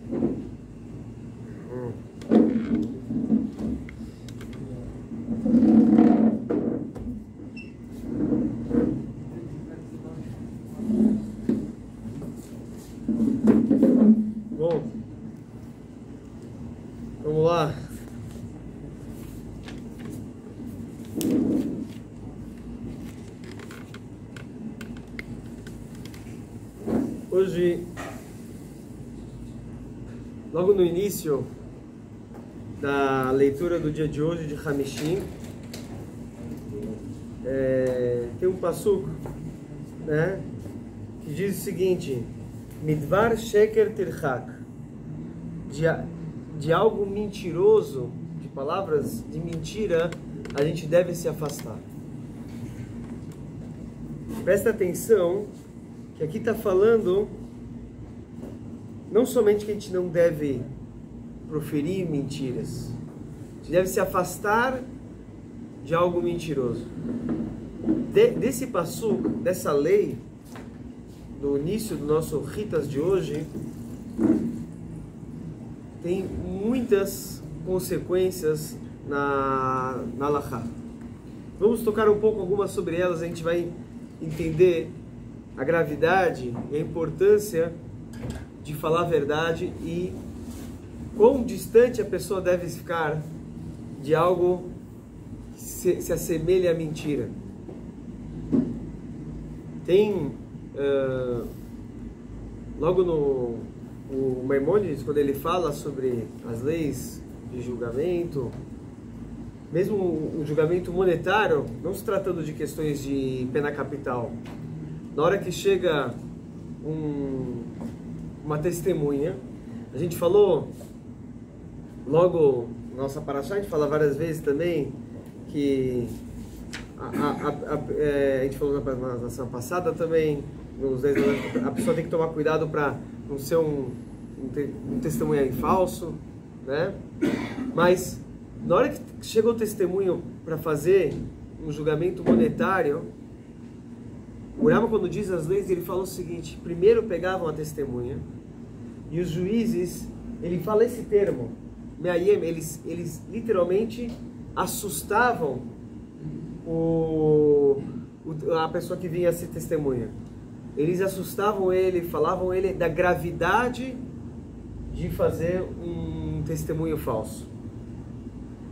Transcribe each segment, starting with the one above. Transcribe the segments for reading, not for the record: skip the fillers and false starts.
Bom, vamos lá. Hoje, logo no início da leitura do dia de hoje de Hamishim, tem um passuco, né, que diz o seguinte: Midvar sheker tirchak, de algo mentiroso, de palavras de mentira, a gente deve se afastar. Presta atenção que aqui está falando não somente que a gente não deve proferir mentiras, a gente deve se afastar de algo mentiroso. Desse passuco, dessa lei, no início do nosso Ritas de hoje, tem muitas consequências na Halachá. Vamos tocar um pouco algumas sobre elas, a gente vai entender a gravidade e a importância de falar a verdade e quão distante a pessoa deve ficar de algo que se assemelha à mentira. Tem logo o Maimônides, quando ele fala sobre as leis de julgamento, mesmo o julgamento monetário, não se tratando de questões de pena capital, na hora que chega uma testemunha, a gente falou logo na nossa paraxá, a gente fala várias vezes também que a gente falou na semana passada também, nos 10 anos, a pessoa tem que tomar cuidado para não ser um testemunho falso, né? Mas na hora que chega o testemunho para fazer um julgamento monetário, o Rama, quando diz as leis, ele fala o seguinte: primeiro pegavam a testemunha e os juízes, ele fala esse termo, me'ayem, eles literalmente assustavam a pessoa que vinha ser testemunha. Eles assustavam ele, falavam ele da gravidade de fazer um testemunho falso.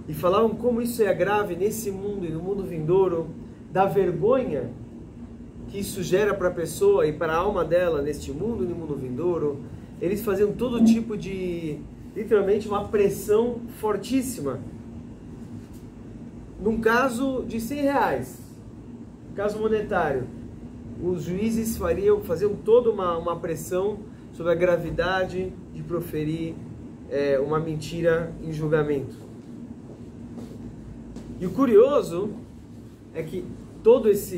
E falavam como isso é grave nesse mundo e no mundo vindouro, da vergonha que isso gera para a pessoa e para a alma dela neste mundo e no mundo vindouro. Eles faziam todo tipo de, literalmente, uma pressão fortíssima. Num caso de R$100, caso monetário, os juízes faziam toda uma pressão sobre a gravidade de proferir uma mentira em julgamento. E o curioso é que toda essa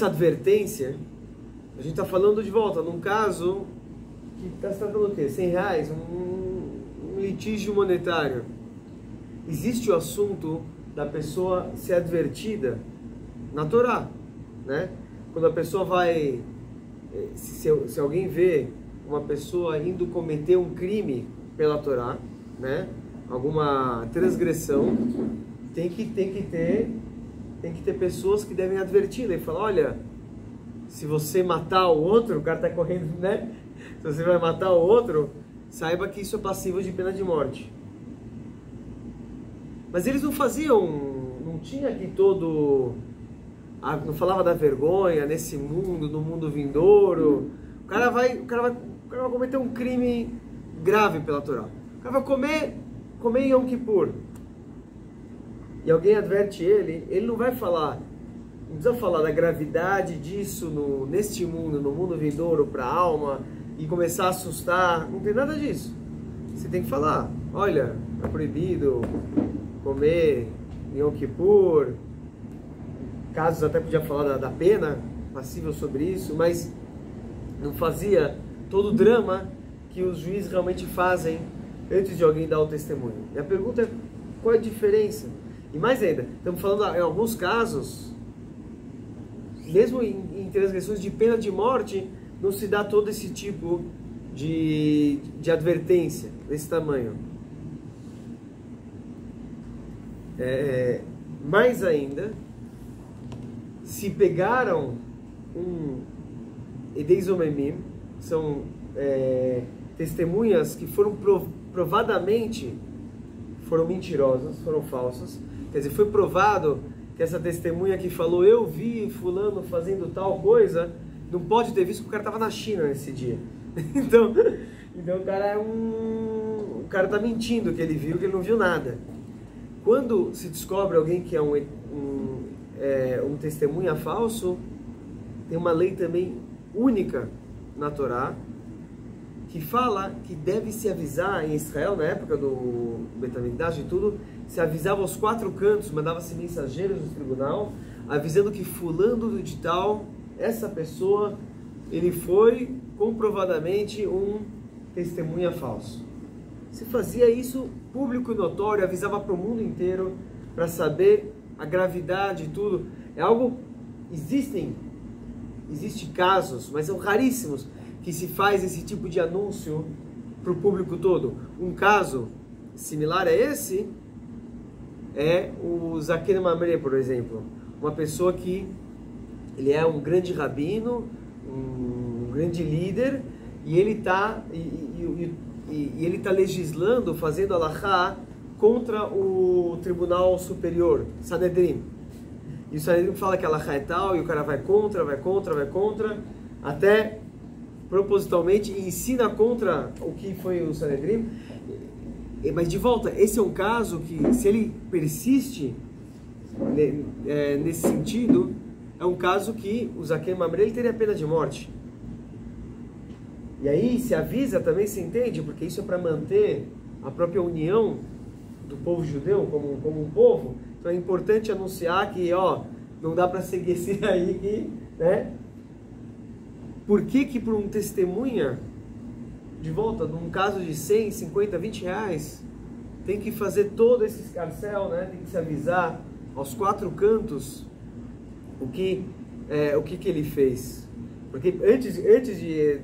advertência, a gente está falando de volta num caso que está se tratando do quê? R$100, um litígio monetário. Existe o assunto da pessoa ser advertida na Torá, né? Quando a pessoa vai, se alguém vê uma pessoa indo cometer um crime pela Torá, né? Alguma transgressão, tem que ter pessoas que devem adverti-la e falar: olha, se você matar o outro, o cara está correndo, né? Se você vai matar o outro, saiba que isso é passível de pena de morte. Mas eles não faziam, não tinha aqui não falava da vergonha nesse mundo, no mundo vindouro. O cara vai cometer um crime grave pela Torá. O cara vai comer em Yom Kippur. E alguém adverte ele não vai falar, não precisa falar da gravidade disso neste mundo, no mundo vindouro, para a alma, e começar a assustar. Não tem nada disso. Você tem que falar: olha, é proibido comer em Yom Kippur. Casos até podia falar da pena passível sobre isso, mas não fazia todo o drama que os juízes realmente fazem antes de alguém dar o testemunho. E a pergunta é: qual é a diferença? E mais ainda, estamos falando em alguns casos, mesmo em transgressões de pena de morte, não se dá todo esse tipo de advertência desse tamanho. Mais ainda, se pegaram Edei Zomemim, são testemunhas que foram provadamente foram mentirosas, foram falsas. Quer dizer, foi provado que essa testemunha que falou eu vi fulano fazendo tal coisa, não pode ter visto que o cara estava na China nesse dia. Então o cara o cara está mentindo que ele viu, que ele não viu nada. Quando se descobre alguém que é um testemunha falso, tem uma lei também única na Torá, que fala que deve se avisar em Israel, na época do Beit HaMikdash e tudo, se avisava aos 4 cantos, mandava-se mensageiros do tribunal, avisando que fulano de tal, essa pessoa, ele foi comprovadamente um testemunha falso. Se fazia isso público e notório, avisava para o mundo inteiro, para saber a gravidade e tudo. É algo, existem casos, mas são raríssimos, que se faz esse tipo de anúncio para o público todo. Um caso similar a esse é o Zaken Mamre, por exemplo. Uma pessoa que ele é um grande rabino, um grande líder, e ele está legislando, fazendo alahá contra o Tribunal Superior, Sanedrim. E o Sanedrim fala que alahá é tal, e o cara vai contra, até propositalmente ensina contra o que foi o Sanedrim. Mas de volta, esse é um caso que, se ele persiste nesse sentido, é um caso que o Zaken Mamre ele teria pena de morte. E aí se avisa também, se entende, porque isso é para manter a própria união do povo judeu como um povo. Então é importante anunciar que não dá para seguir esse aí, né? Por que por um testemunha, de volta, num caso de 100, 50, 20 reais, tem que fazer todo esse escarcéu, né? Tem que se avisar aos 4 cantos o que ele fez. Porque antes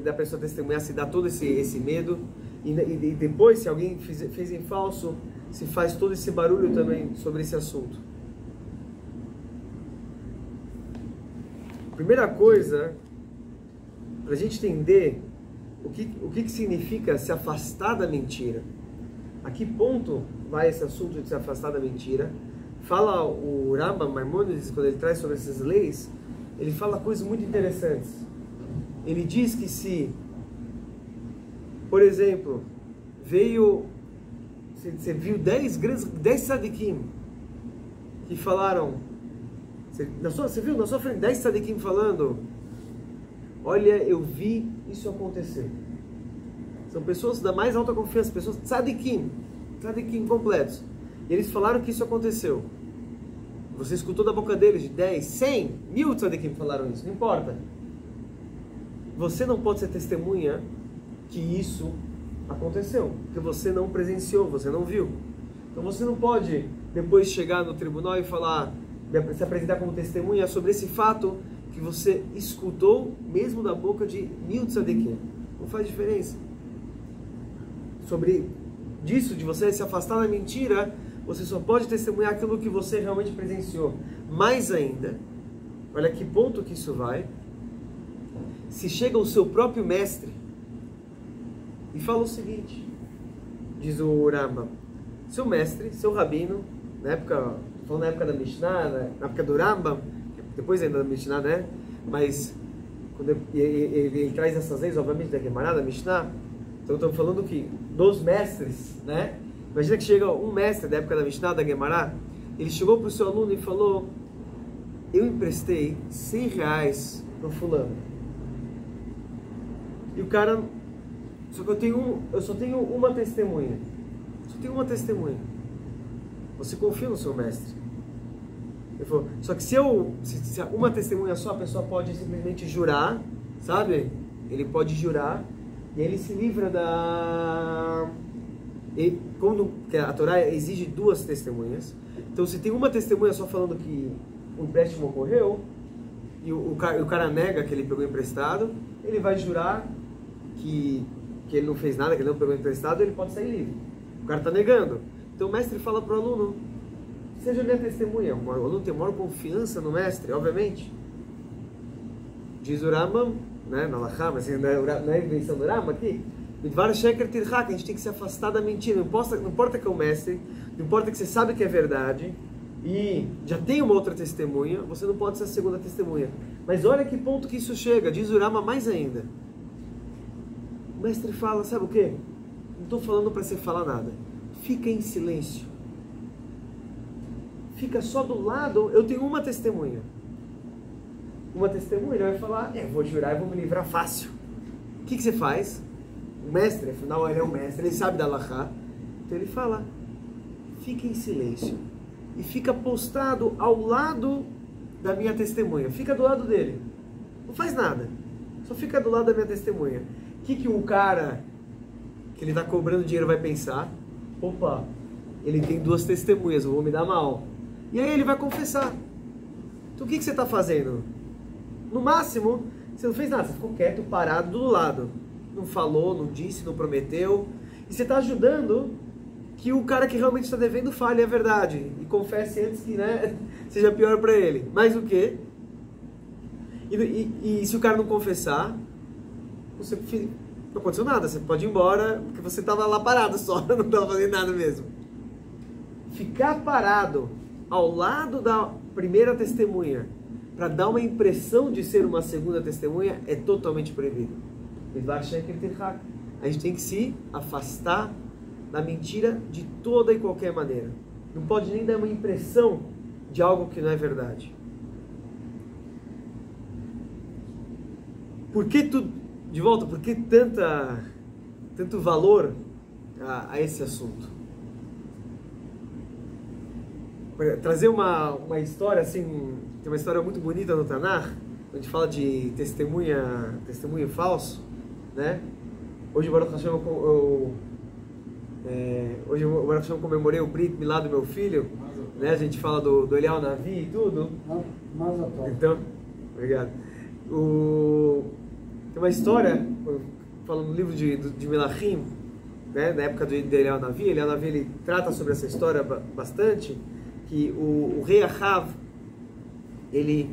da pessoa testemunhar, se dá todo esse medo, e depois, se alguém fez em falso, se faz todo esse barulho também sobre esse assunto. Primeira coisa, para a gente entender o que significa se afastar da mentira. A que ponto vai esse assunto de se afastar da mentira? Fala o Rambam Maimonides, quando ele traz sobre essas leis, ele fala coisas muito interessantes. Ele diz que se, por exemplo, você viu 10 tzadikim que falaram, você viu na sua frente 10 tzadikim falando, olha, eu vi isso acontecer. São pessoas da mais alta confiança, pessoas tzadikim completos. E eles falaram que isso aconteceu. Você escutou da boca deles de 10, 100, 1000 tzadikim falaram isso, não importa. Você não pode ser testemunha que isso aconteceu, porque você não presenciou, você não viu. Então você não pode depois chegar no tribunal e falar, se apresentar como testemunha sobre esse fato que você escutou mesmo da boca de 1000 tzadikim. Não faz diferença. Sobre disso, de você se afastar da mentira, você só pode testemunhar aquilo que você realmente presenciou. Mais ainda, olha que ponto que isso vai, se chega o seu próprio mestre e fala o seguinte, diz o Rambam, seu mestre, seu rabino, na época da Mishnah, na época do Rambam, depois ainda da Mishnah, né? Mas quando ele traz essas leis, obviamente, da Gemara, da Mishnah, então estamos falando que dos mestres, né? Imagina que chega um mestre da época da Mishnah, da Gemara, ele chegou para o seu aluno e falou, eu emprestei 100 reais para o fulano. E o cara, só que eu só tenho uma testemunha. Só tenho uma testemunha. Você confia no seu mestre? Ele falou, só que se uma testemunha só, a pessoa pode simplesmente jurar, sabe? Ele pode jurar e ele se livra da... Porque a Torá exige 2 testemunhas. Então se tem uma testemunha só falando que o empréstimo ocorreu, e o cara nega que ele pegou emprestado, ele vai jurar que ele não fez nada, que ele não pegou emprestado, ele pode sair livre. O cara está negando. Então o mestre fala para o aluno, seja minha testemunha. O aluno tem maior confiança no mestre, obviamente. Diz o Rambam, né, na Halachá, mas não é invenção do Rambam aqui, Midvar Sheker Tirhak, a gente tem que se afastar da mentira. Não importa que é o mestre, não importa que você sabe que é verdade, e já tem uma outra testemunha, você não pode ser a segunda testemunha. Mas olha que ponto que isso chega, diz o Rambam mais ainda. O mestre fala, sabe o quê? Não estou falando para você falar nada. Fica em silêncio. Fica só do lado, eu tenho uma testemunha. Uma testemunha, ele vai falar, eu vou jurar e vou me livrar fácil. O que você faz? O mestre, afinal ele é um mestre, ele sabe da Halachá. Então ele fala, fica em silêncio. E fica postado ao lado da minha testemunha. Fica do lado dele. Não faz nada. Só fica do lado da minha testemunha. O que o cara que ele está cobrando dinheiro vai pensar? Opa, ele tem duas testemunhas, eu vou me dar mal. E aí ele vai confessar. Então o que você está fazendo? No máximo, você não fez nada, você ficou quieto, parado do lado. Não falou, não disse, não prometeu. E você está ajudando que o cara que realmente está devendo fale a verdade. E confesse antes que, né, seja pior para ele. Mas o quê? E se o cara não confessar, você não aconteceu nada, você pode ir embora, porque você estava lá parado só, não estava fazendo nada mesmo. Ficar parado ao lado da primeira testemunha, para dar uma impressão de ser uma segunda testemunha, é totalmente proibido. A gente tem que se afastar da mentira de toda e qualquer maneira. Não pode nem dar uma impressão de algo que não é verdade. Por que de volta, por que tanto valor a esse assunto? Trazer uma história assim, tem uma história muito bonita no Tanakh, a gente fala de testemunho falso, né? Hoje o Baruch Hashem eu comemorei o Brit Milá do meu filho, né? A gente fala do Eliel Navi e tudo. Então, obrigado. Tem uma história, falando no livro de Melachim, né? Na época de Eliel Navi, ele trata sobre essa história bastante, que o rei Ahav, ele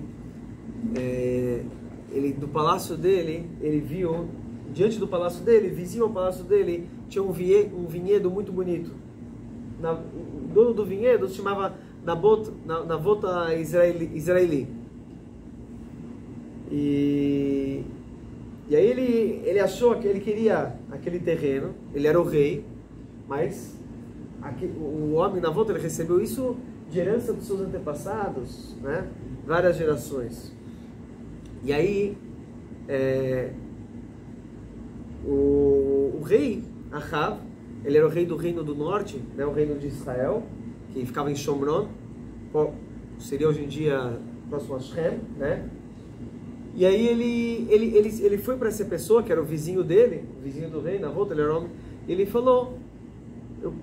do palácio dele, ele viu, diante do palácio dele, vizinho ao palácio dele, tinha um vinhedo muito bonito. O dono do vinhedo se chamava Nabota Israeli. E aí ele achou que ele queria aquele terreno, ele era o rei, mas o homem Nabota, ele recebeu isso de herança dos seus antepassados, né? Várias gerações. E aí o rei Ahav, ele era o rei do reino do norte, né? O reino de Israel, que ficava em Shomron, seria hoje em dia próximo a Shem, né? E aí ele foi para essa pessoa que era o vizinho dele, o vizinho do rei, Nabota, ele era homem, e ele falou,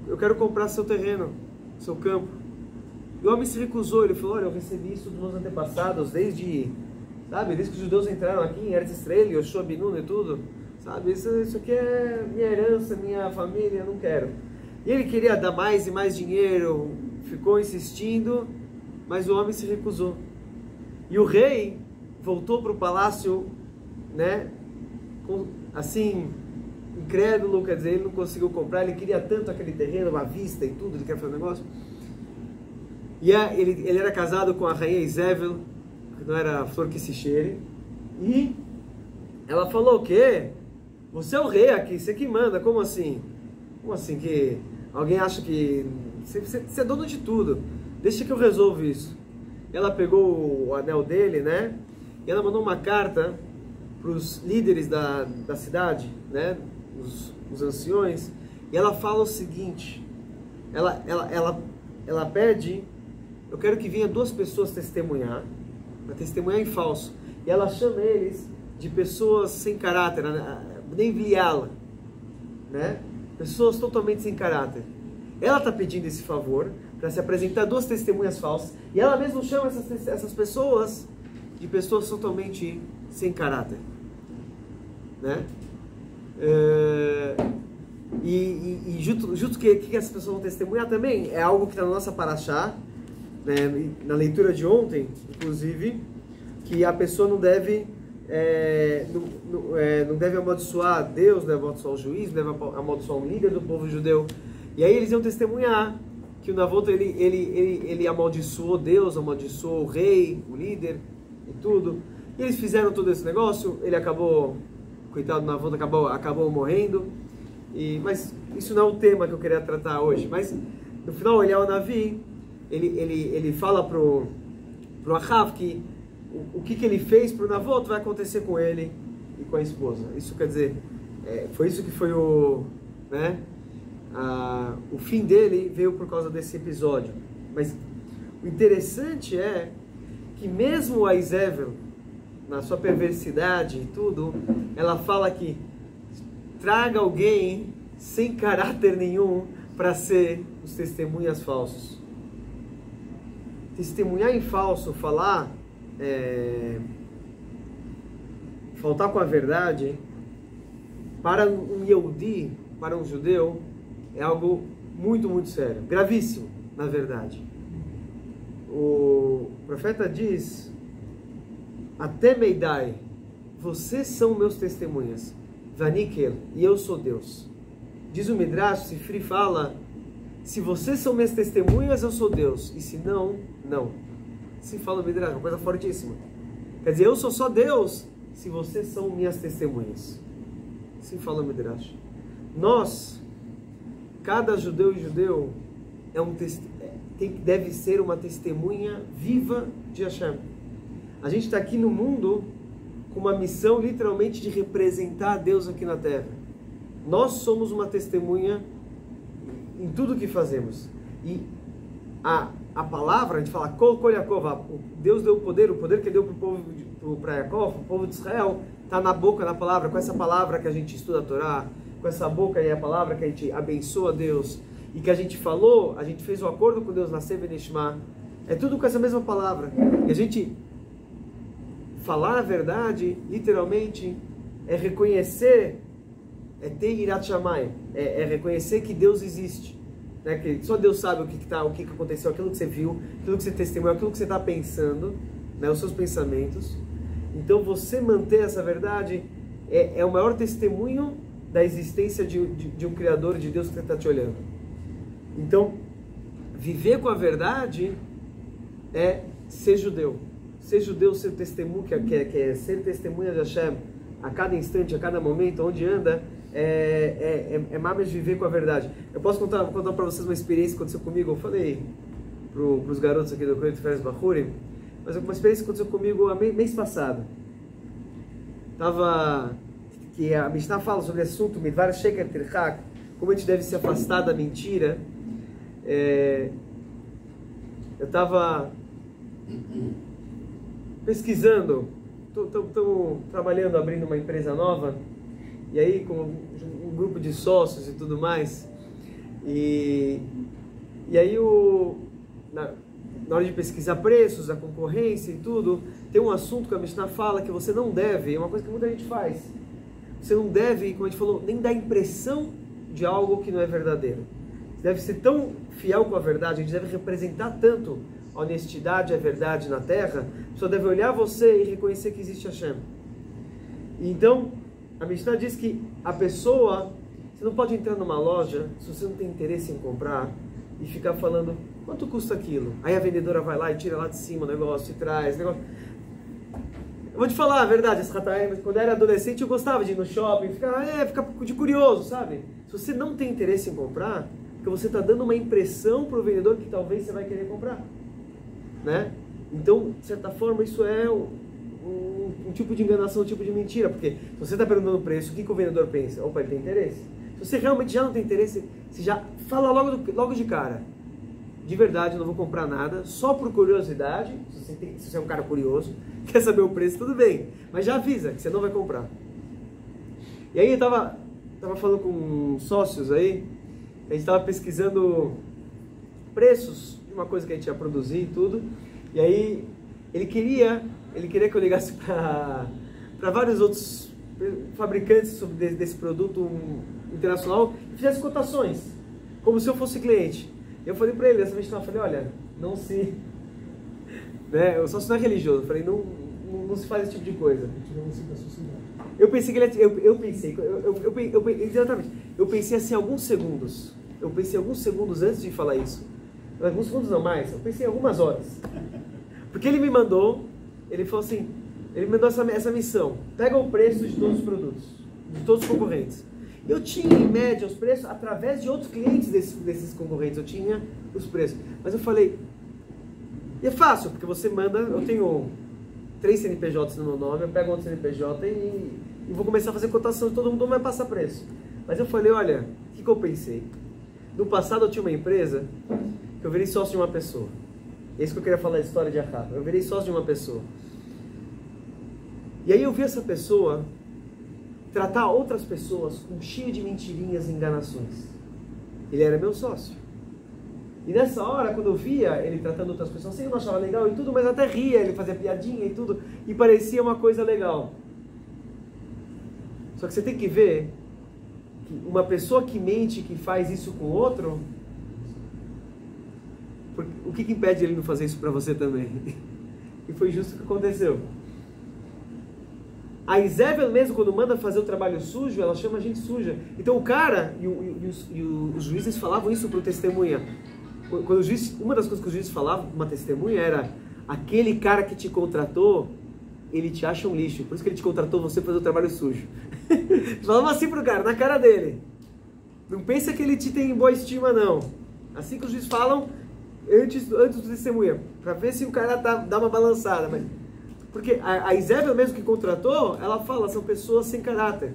eu quero comprar seu terreno, seu campo. E o homem se recusou, ele falou, olha, eu recebi isso dos meus antepassados desde que os judeus entraram aqui em Eretz Israel, Yoshua bin Nun e tudo, sabe, isso aqui é minha herança, minha família, eu não quero. E ele queria dar mais e mais dinheiro, ficou insistindo, mas o homem se recusou. E o rei voltou para o palácio, né, assim, incrédulo, quer dizer, ele não conseguiu comprar, ele queria tanto aquele terreno, à vista e tudo, ele quer fazer um negócio. E ele era casado com a rainha Isabel, que não era flor que se cheire, e ela falou, o quê? Você é o rei aqui, você que manda, como assim? Como assim que alguém acha que você é dono de tudo? Deixa que eu resolvo isso. Ela pegou o anel dele, né? E ela mandou uma carta para os líderes da cidade, né? Os anciões, e ela fala o seguinte, ela pede, eu quero que venha 2 pessoas testemunhar, para testemunhar em falso, e ela chama eles de pessoas sem caráter, nem viá-la, né? Pessoas totalmente sem caráter. Ela está pedindo esse favor para se apresentar 2 testemunhas falsas, e ela mesma chama essas pessoas de pessoas totalmente sem caráter, né? E junto que essas pessoas vão testemunhar também, é algo que está na nossa paraxá, né, na leitura de ontem, inclusive, que a pessoa não deve amaldiçoar Deus, não deve amaldiçoar o juiz, não deve amaldiçoar um líder do povo judeu. E aí eles iam testemunhar que o Navot ele amaldiçoou Deus, amaldiçoou o rei, o líder e tudo. E eles fizeram todo esse negócio, ele acabou, coitado do Navot, acabou morrendo. Mas isso não é o tema que eu queria tratar hoje. Mas no final, Eliyahu Navi, ele fala pro Ahav que o que ele fez pro Navot vai acontecer com ele e com a esposa. Isso quer dizer, foi isso que foi o fim dele veio por causa desse episódio. Mas o interessante é que mesmo a Izebel, na sua perversidade e tudo, ela fala que traga alguém sem caráter nenhum para ser os testemunhas falsos. Testemunhar em falso, faltar com a verdade, para um Yehudi, para um judeu, é algo muito, muito sério, gravíssimo, na verdade. O profeta diz, até Meidai, vocês são meus testemunhas, Vanikel, e eu sou Deus. Diz o Midrash, Sifri fala, se vocês são minhas testemunhas, eu sou Deus, e se não, não. Se fala o Midrash, uma coisa fortíssima. Quer dizer, eu sou só Deus, se vocês são minhas testemunhas. Se fala o Midrash. Nós, cada judeu e judeu, deve ser uma testemunha viva de Hashem. A gente está aqui no mundo com uma missão literalmente de representar Deus aqui na Terra. Nós somos uma testemunha em tudo que fazemos. E a palavra, a gente fala, Kol Yaakov, Deus deu o poder que deu para Yaakov, o povo de Israel, está na boca da palavra, com essa palavra que a gente estuda a Torá, com essa boca e a palavra que a gente abençoa Deus, e que a gente falou, a gente fez um acordo com Deus, Nascer Benishma, é tudo com essa mesma palavra. E a gente falar a verdade, literalmente, é reconhecer, é ter Irat Shamayim, é reconhecer que Deus existe, né? Que só Deus sabe o que aconteceu, aquilo que você viu, aquilo que você testemunhou, aquilo que você está pensando, né? Os seus pensamentos. Então você manter essa verdade é o maior testemunho da existência de um Criador, de Deus que está te olhando. Então, viver com a verdade é ser judeu. Ser judeu, ser testemunho, que é ser testemunha de Hashem a cada instante, a cada momento, onde anda, mais viver com a verdade. Eu posso contar para vocês uma experiência que aconteceu comigo. Eu falei para os garotos aqui do Colégio de Férias Bahurim, mas uma experiência que aconteceu comigo mês passado. Que a Mishnah fala sobre o assunto Midvar Sheker Tirchak, como a gente deve se afastar da mentira. Eu estava pesquisando, estou trabalhando, abrindo uma empresa nova, e aí com um grupo de sócios e tudo mais, e aí na hora de pesquisar preços, a concorrência e tudo, tem um assunto que a Mishnah fala que você não deve, é uma coisa que muita gente faz, você não deve, como a gente falou, nem dar impressão de algo que não é verdadeiro. Você deve ser tão fiel com a verdade, a gente deve representar tanto a honestidade e a verdade na terra, a pessoa deve olhar você e reconhecer que existe Hashem. Então, a Mishnah diz que a pessoa, você não pode entrar numa loja se você não tem interesse em comprar e ficar falando, quanto custa aquilo? Aí a vendedora vai lá e tira lá de cima o negócio e traz o negócio. Eu vou te falar a verdade, quando eu era adolescente eu gostava de ir no shopping, ficar de curioso, sabe? Se você não tem interesse em comprar, porque você está dando uma impressão para o vendedor que talvez você vai querer comprar, né? Então, de certa forma, isso é um tipo de enganação, um tipo de mentira, porque se você está perguntando o preço, o que o vendedor pensa? Opa, ele tem interesse. Se você realmente já não tem interesse, você já fala logo de cara. De verdade, eu não vou comprar nada, só por curiosidade. Se você é um cara curioso, quer saber o preço, tudo bem. Mas já avisa que você não vai comprar. E aí eu tava falando com sócios aí, a gente estava pesquisando preços de uma coisa que a gente ia produzir e tudo. E aí Ele queria que eu ligasse para vários outros fabricantes desse produto internacional e fizesse cotações, como se eu fosse cliente. Eu falei para ele, dessa vez eu falei, olha, não se... Né, eu só não é religioso, eu falei, não se faz esse tipo de coisa. Eu pensei que ele... Exatamente. Eu pensei assim alguns segundos. Eu pensei alguns segundos antes de falar isso. Alguns segundos não mais, eu pensei algumas horas. Porque ele me mandou, ele falou assim, ele me mandou essa missão. Pega o preço de todos os produtos, de todos os concorrentes. Eu tinha, em média, os preços através de outros clientes desses concorrentes. Eu tinha os preços. Mas eu falei, e é fácil, porque você manda, eu tenho 3 CNPJs no meu nome, eu pego outro CNPJ e vou começar a fazer cotação e todo mundo vai passar preço. Mas eu falei, olha, o que eu pensei? No passado eu tinha uma empresa que eu virei sócio de uma pessoa. É isso que eu queria falar, a história de Ahab. Eu virei sócio de uma pessoa. E aí eu vi essa pessoa tratar outras pessoas com cheio de mentirinhas e enganações. Ele era meu sócio. E nessa hora, quando eu via ele tratando outras pessoas, assim, eu não achava legal e tudo, mas até ria, ele fazia piadinha e tudo, e parecia uma coisa legal. Só que você tem que ver que uma pessoa que mente, que faz isso com outro, o que impede ele não fazer isso para você também? E foi justo o que aconteceu. A Isabel mesmo, quando manda fazer o trabalho sujo, ela chama a gente suja. Então o cara, os juízes falavam isso para o testemunha. Quando o juiz, uma das coisas que os juízes falavam para uma testemunha era: aquele cara que te contratou, ele te acha um lixo, por isso que ele te contratou você para fazer o trabalho sujo. Falavam assim pro cara, na cara dele. Não pensa que ele te tem em boa estima, não. Assim que os juízes falam antes do testemunha, para ver se o cara dá uma balançada. Mas, porque a Isabel mesmo que contratou, ela fala, são pessoas sem caráter.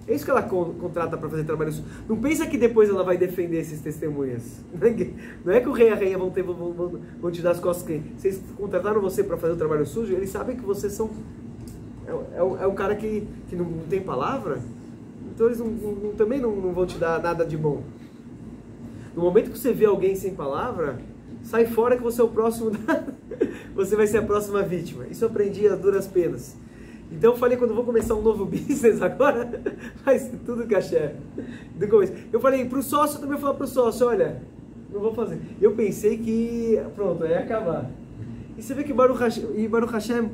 É isso que ela contrata para fazer trabalho sujo. Não pensa que depois ela vai defender esses testemunhas. Não é que o rei e a rainha vão te dar as costas. Vocês contrataram você para fazer o trabalho sujo, eles sabem que vocês são... É um cara que não tem palavra, então eles também não vão te dar nada de bom. No momento que você vê alguém sem palavra, sai fora que você é o próximo, você vai ser a próxima vítima. Isso eu aprendi a duras penas. Então eu falei, quando eu vou começar um novo business agora, faz tudo caché. Do começo. Eu falei pro sócio, eu também falei pro sócio, olha, não vou fazer. Eu pensei que, pronto, ia acabar. E você vê que Baruch Hashem,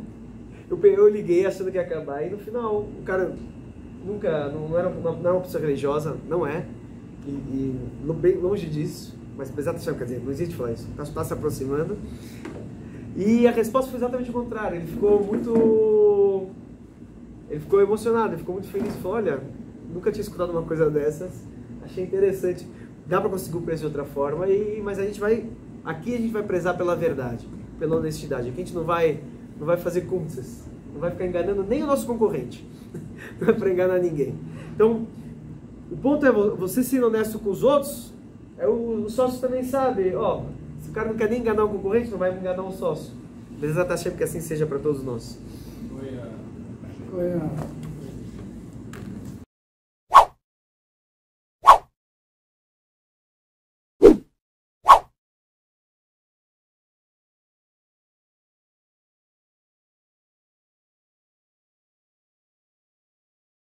eu liguei achando que ia acabar, e no final, o cara não era uma pessoa religiosa, não é, e bem longe disso, mas apesar de quer dizer, não existe falar isso, está se aproximando. E a resposta foi exatamente o contrário, ele ficou emocionado, ele ficou muito feliz, falou, olha, nunca tinha escutado uma coisa dessas, achei interessante, dá para conseguir o preço de outra forma, mas aqui a gente vai prezar pela verdade, pela honestidade, aqui a gente não vai fazer cúmplices, não vai ficar enganando nem o nosso concorrente, não vai para enganar ninguém. Então, o ponto é você ser honesto com os outros, o sócio também sabe, ó, se o cara não quer nem enganar o concorrente, não vai enganar o sócio. Beleza, tá cheio, que assim seja para todos nós. Foi a